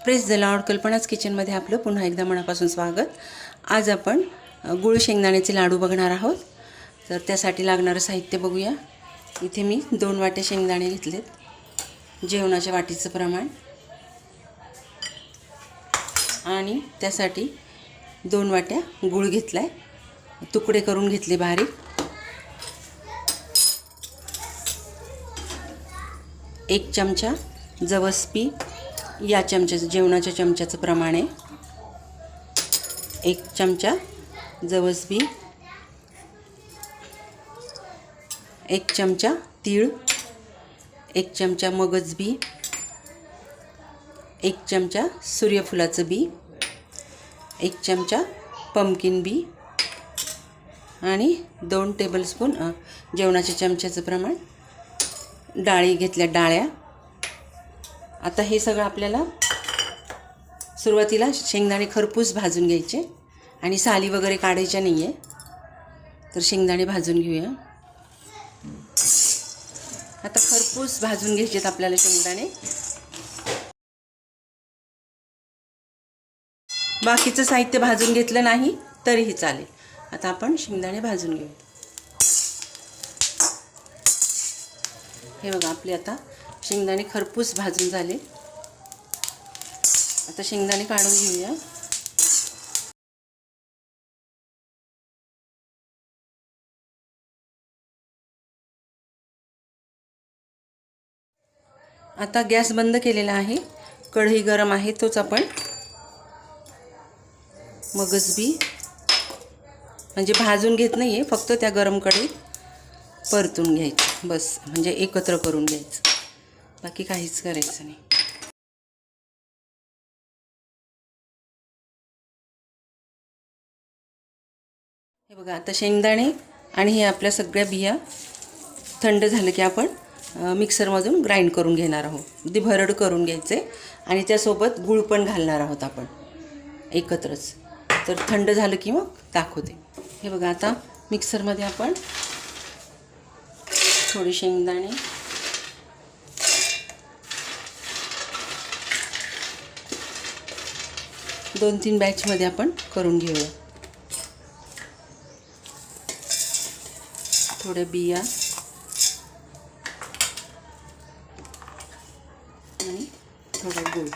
Press the Lord कल्पनाच किचनमध्ये आपलं पुन्हा एकदा मनापासून स्वागत. आज आपण गुळ शेंगदाण्याचे लाडू बघणार आहोत. तर त्यासाठी लागणारं साहित्य बघूया. इथे मी 2 वाटे शेंगदाणे घेतलेत, जेवणाच्या वाटीचं प्रमाण, आणि त्यासाठी 2 वाट्या गुळ घेतलाय, तुकडे करून घेतले बारीक. 1 चमचा जवस पीठ, या चमच्याचं जेवणाच्या चमच्याचं प्रमाण आहे. 1 चमचा जवस बी, 1 चमचा तीळ, 1 चमचा मगज बी, 1 चमचा सूर्यफुलाचं बी, 1 चमचा पंपकिन बी आणि 2 टेबलस्पून जेवणाच्या चमच्याचं प्रमाण डाळी घेतल्या, डाळ्या. आता हे सगळं आपल्याला सुरुवातीला शेंगदाणे खरपूस भाजून घ्यायचे आणि साली वगैरे काढायच्या नाही आहे. तर शेंगदाणे भाजून घेऊया. आता खरपूस भाजून घ्यायचेत आपल्याला शेंगदाणे. बाकीचं साहित्य भाजून घेतलं नाही तरीही चालेल. आता आपण शेंगदाणे भाजून घेऊ. हे बघा, आपले आता शेंगदाणे खरपूस भाजून झाले. आता शेंगदाणे काढून घेऊया. आता गॅस बंद केलेला आहे, कढई गरम आहे. तोच आपण मगज बी म्हणजे भाजून घेत नाही आहे, फक्त त्या गरम कढईत परतून घ्यायचं बस, म्हणजे एकत्र करून घ्यायचं, बाकी काहीच करायचं नाही. हे बघा, आता शेंगदाणे आणि हे आपल्या सगळ्या बिया थंड झालं की आपण मिक्सरमधून ग्राइंड करून घेणार आहोत. अगदी भरड करून घ्यायचे आणि त्यासोबत गूळ पण घालणार आहोत आपण एकत्रच. तर थंड झालं की मग दाखवते. हे बघा, आता मिक्सरमध्ये आपण थोडे शेंगदाणे, दोन 3 बॅचमध्ये आपण करून घेऊया. थोड्या बिया आणि थोडा गूळ.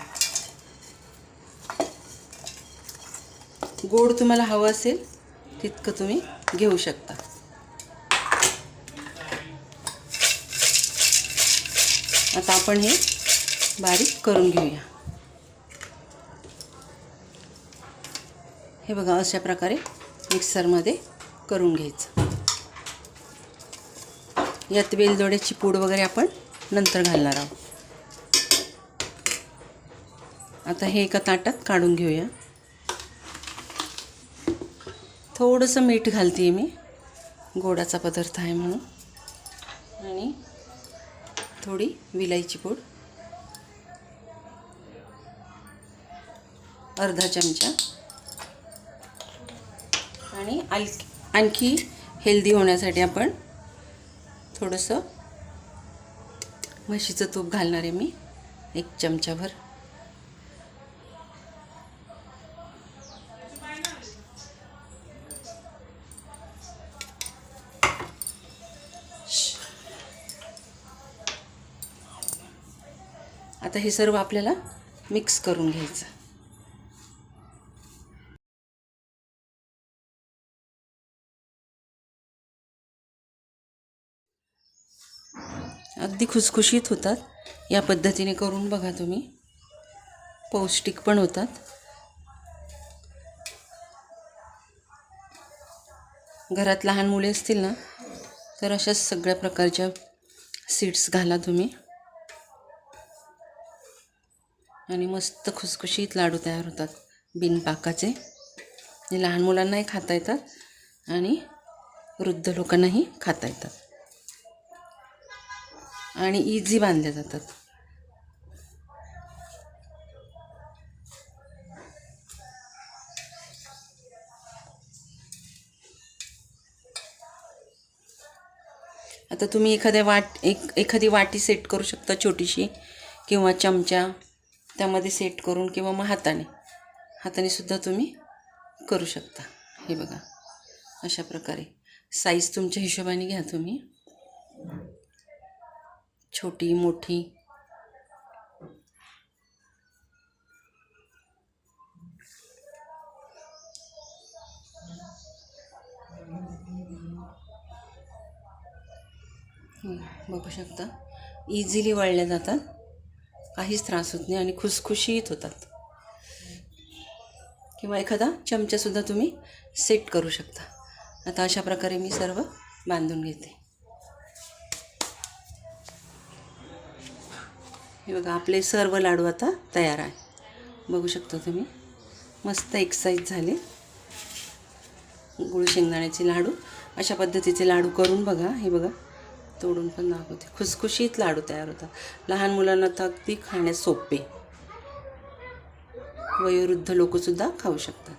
गोड तुम्हाला हवं असेल तितकं तुम्ही घेऊ शकता. आता आपण हे बारीक करून घेऊया. हे बघा, अशा प्रकारे मिक्सरमध्ये करून घ्यायचं. यात वेलदोड्याची पूड वगैरे आपण नंतर घालणार आहोत. आता हे एका ताटात काढून घेऊया. थोडंसं मीठ घालते मी, गोडाचा पदार्थ आहे म्हणून, आणि थोडी विलायची पूड, अर्धा चमचा, आणि आणखी हेल्दी होण्यासाठी आपण थोडंसं म्हशीचं तूप घालणार आहे मी, 1 चमचाभर. आता हे सर्व आपल्याला मिक्स करून घ्यायचं. अगदी खुसखुशीत होतात. या पद्धतीने करून बघा तुम्ही, पौष्टिक पण होतात. घरात लहान मुले असतील ना, तर अशाच सगळ्या प्रकारच्या सीड्स घाला तुम्ही आणि मस्त खुसखुशीत लाडू तयार होतात बिनपाकाचे. हे लहान मुलांनाही खाता येतात आणि वृद्ध लोकांनाही खाता येतात आणि इझी बांधले जातात. आता तुम्ही एखादी वाटी सेट करू शकता, छोटीशी, किंवा चमचा त्यामध्ये सेट करून किंवा मग हाताने सुद्धा तुम्ही करू शकता. हे बघा, अशा प्रकारे साईज तुमच्या हिशोबाने घ्या तुम्ही, छोटी मोठी. बघू शकता, इझिली वळल्या जातात, काहीच त्रास होत नाही आणि खुसखुशीत होतात. किंवा एखादा चमचासुद्धा तुम्ही सेट करू शकता. आता अशा प्रकारे मी सर्व बांधून घेते. हे बघा, आपले सर्व लाडू आता तयार आहे. बघू शकता तुम्ही, मस्त एक साईज झाले. गुळ शेंगदाण्याचे लाडू, अशा पद्धतीचे लाडू करून बघा. हे बघा, तोडून पण दाखवते. खुसखुशीत लाडू तयार होतात. लहान मुलांना तर अगदी खाण्यास सोपे, वयोवृद्ध लोकसुद्धा खाऊ शकतात.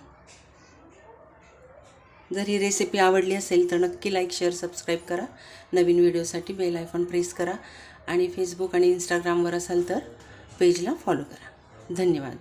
जर ही रेसिपी आवडली असेल तर नक्की लाईक, शेअर, सबस्क्राईब करा. नवीन व्हिडिओसाठी बेल आयकॉन प्रेस करा आणि फेसबुक आणि इंस्टाग्रामवर असाल तर पेजला फॉलो करा. धन्यवाद.